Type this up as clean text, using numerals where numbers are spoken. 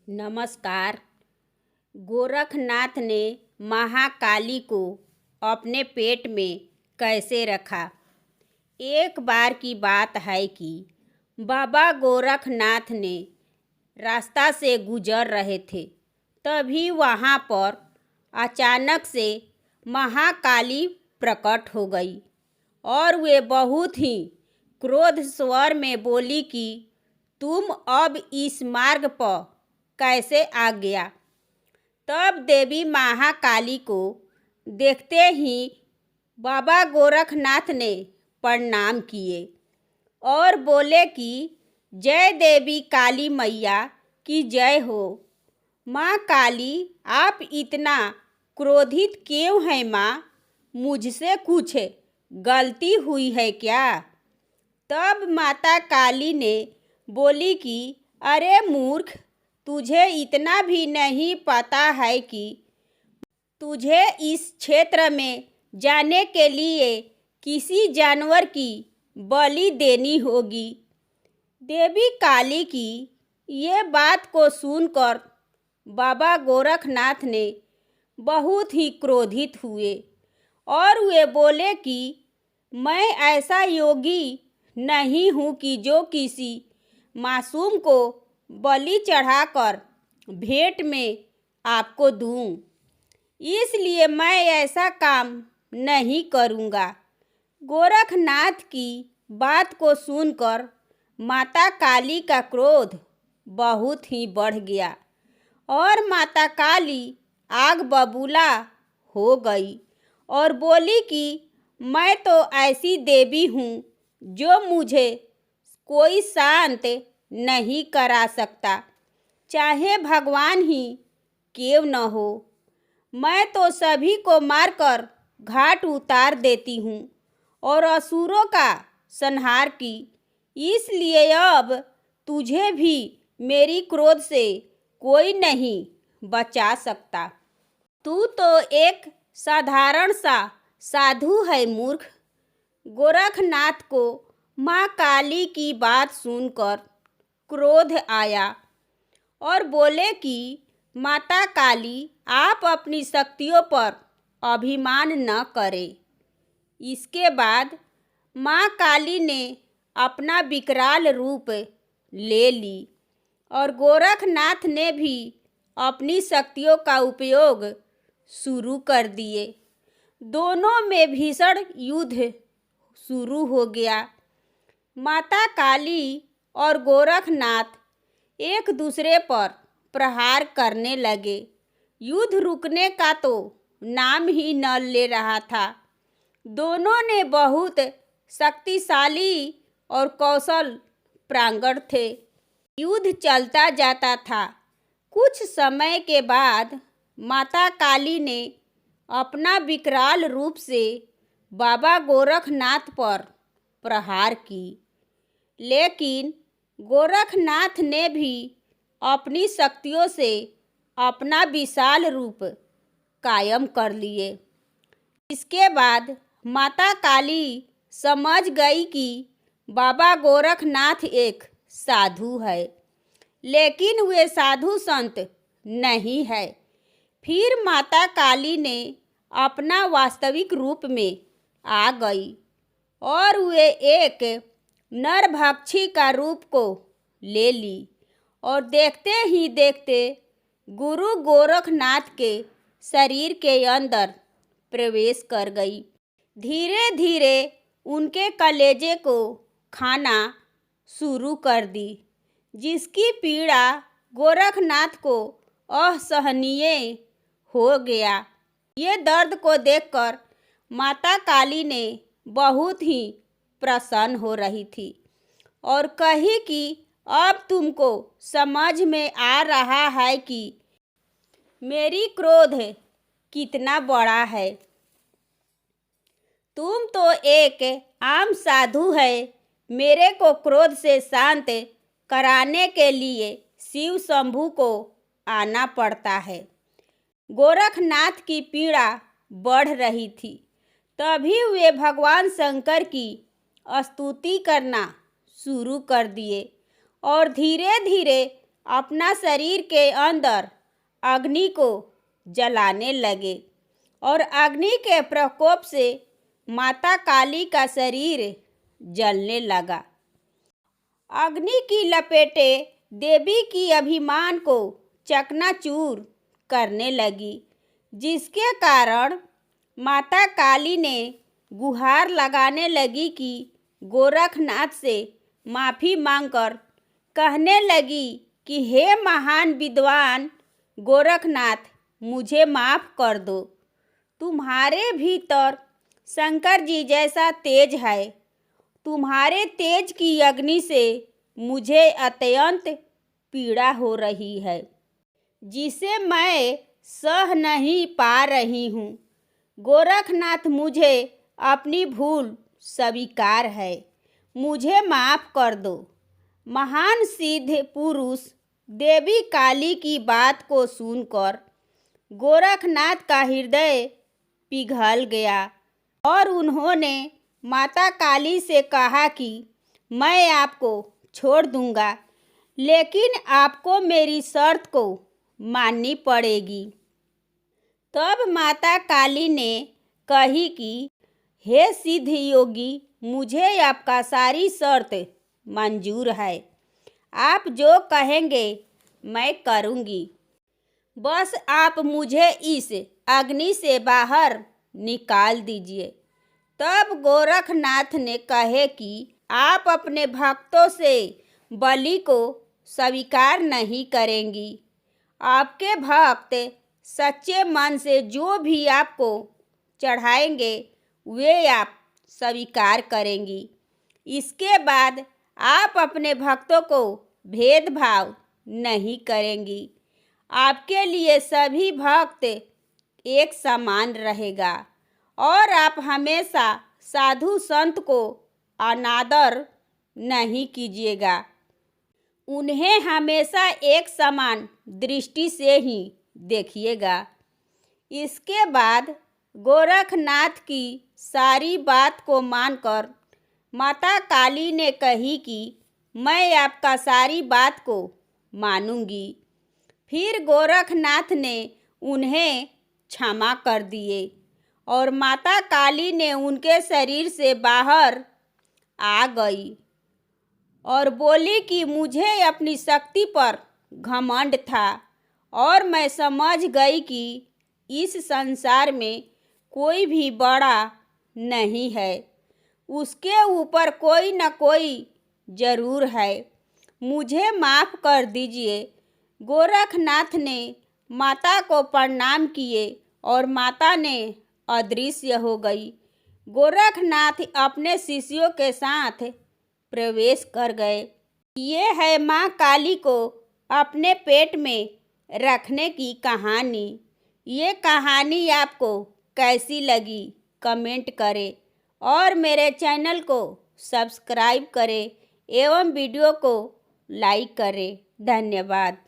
नमस्कार। गोरखनाथ ने महाकाली को अपने पेट में कैसे रखा। एक बार की बात है कि बाबा गोरखनाथ ने रास्ता से गुजर रहे थे। तभी वहाँ पर अचानक से महाकाली प्रकट हो गई और वे बहुत ही क्रोध स्वर में बोली कि तुम अब इस मार्ग पर कैसे आ गया। तब देवी महाकाली को देखते ही बाबा गोरखनाथ ने प्रणाम किए और बोले कि जय देवी काली मैया की जय हो। माँ काली, आप इतना क्रोधित क्यों हैं माँ? मुझसे कुछ गलती हुई है क्या? तब माता काली ने बोली कि अरे मूर्ख, तुझे इतना भी नहीं पता है कि तुझे इस क्षेत्र में जाने के लिए किसी जानवर की बलि देनी होगी। देवी काली की ये बात को सुनकर बाबा गोरखनाथ ने बहुत ही क्रोधित हुए और वे बोले कि मैं ऐसा योगी नहीं हूँ कि जो किसी मासूम को बलि चढ़ाकर भेंट में आपको दूँ, इसलिए मैं ऐसा काम नहीं करूँगा। गोरखनाथ की बात को सुनकर माता काली का क्रोध बहुत ही बढ़ गया और माता काली आग बबूला हो गई और बोली कि मैं तो ऐसी देवी हूँ जो मुझे कोई शांत नहीं करा सकता, चाहे भगवान ही क्यों न हो। मैं तो सभी को मारकर घाट उतार देती हूँ और असुरों का संहार की, इसलिए अब तुझे भी मेरी क्रोध से कोई नहीं बचा सकता। तू तो एक साधारण सा साधु है मूर्ख। गोरखनाथ को माँ काली की बात सुनकर क्रोध आया और बोले कि माता काली, आप अपनी शक्तियों पर अभिमान न करें। इसके बाद माँ काली ने अपना विकराल रूप ले ली और गोरखनाथ ने भी अपनी शक्तियों का उपयोग शुरू कर दिए। दोनों में भीषण युद्ध शुरू हो गया। माता काली और गोरखनाथ एक दूसरे पर प्रहार करने लगे। युद्ध रुकने का तो नाम ही न ले रहा था। दोनों ने बहुत शक्तिशाली और कौशल प्रांगण थे। युद्ध चलता जाता था। कुछ समय के बाद माता काली ने अपना विकराल रूप से बाबा गोरखनाथ पर प्रहार की, लेकिन गोरखनाथ ने भी अपनी शक्तियों से अपना विशाल रूप कायम कर लिए। इसके बाद माता काली समझ गई कि बाबा गोरखनाथ एक साधु है, लेकिन वे साधु संत नहीं है। फिर माता काली ने अपना वास्तविक रूप में आ गई और वे एक नरभक्षी का रूप को ले ली और देखते ही देखते गुरु गोरखनाथ के शरीर के अंदर प्रवेश कर गई। धीरे धीरे उनके कलेजे को खाना शुरू कर दी, जिसकी पीड़ा गोरखनाथ को असहनीय हो गया। ये दर्द को देखकर माता काली ने बहुत ही प्रसन्न हो रही थी और कही कि अब तुमको समझ में आ रहा है कि मेरी क्रोध कितना बड़ा है। तुम तो एक आम साधु है। मेरे को क्रोध से शांत कराने के लिए शिव शंभू को आना पड़ता है। गोरखनाथ की पीड़ा बढ़ रही थी। तभी वे भगवान शंकर की स्तुति करना शुरू कर दिए और धीरे धीरे अपना शरीर के अंदर अग्नि को जलाने लगे और अग्नि के प्रकोप से माता काली का शरीर जलने लगा। अग्नि की लपेटें देवी की अभिमान को चकनाचूर करने लगी, जिसके कारण माता काली ने गुहार लगाने लगी कि गोरखनाथ से माफ़ी मांगकर कहने लगी कि हे महान विद्वान गोरखनाथ, मुझे माफ़ कर दो। तुम्हारे भीतर शंकर जी जैसा तेज है। तुम्हारे तेज की अग्नि से मुझे अत्यंत पीड़ा हो रही है, जिसे मैं सह नहीं पा रही हूँ। गोरखनाथ, मुझे अपनी भूल स्वीकार है, मुझे माफ़ कर दो। महान सिद्ध पुरुष देवी काली की बात को सुनकर गोरखनाथ का हृदय पिघल गया और उन्होंने माता काली से कहा कि मैं आपको छोड़ दूंगा, लेकिन आपको मेरी शर्त को माननी पड़ेगी। तब माता काली ने कही कि हे सिद्ध योगी, मुझे आपका सारी शर्त मंजूर है। आप जो कहेंगे मैं करूँगी। बस आप मुझे इस अग्नि से बाहर निकाल दीजिए। तब गोरखनाथ ने कहे कि आप अपने भक्तों से बलि को स्वीकार नहीं करेंगी। आपके भक्त सच्चे मन से जो भी आपको चढ़ाएंगे वे आप स्वीकार करेंगी। इसके बाद आप अपने भक्तों को भेदभाव नहीं करेंगी। आपके लिए सभी भक्त एक समान रहेगा और आप हमेशा साधु संत को अनादर नहीं कीजिएगा। उन्हें हमेशा एक समान दृष्टि से ही देखिएगा। इसके बाद गोरखनाथ की सारी बात को मानकर माता काली ने कही कि मैं आपका सारी बात को मानूंगी। फिर गोरखनाथ ने उन्हें क्षमा कर दिए और माता काली ने उनके शरीर से बाहर आ गई और बोली कि मुझे अपनी शक्ति पर घमंड था और मैं समझ गई कि इस संसार में कोई भी बड़ा नहीं है, उसके ऊपर कोई न कोई जरूर है। मुझे माफ़ कर दीजिए। गोरखनाथ ने माता को प्रणाम किए और माता ने अदृश्य हो गई। गोरखनाथ अपने शिष्यों के साथ प्रवेश कर गए। ये है माँ काली को अपने पेट में रखने की कहानी। ये कहानी आपको कैसी लगी कमेंट करें और मेरे चैनल को सब्सक्राइब करें एवं वीडियो को लाइक करें। धन्यवाद।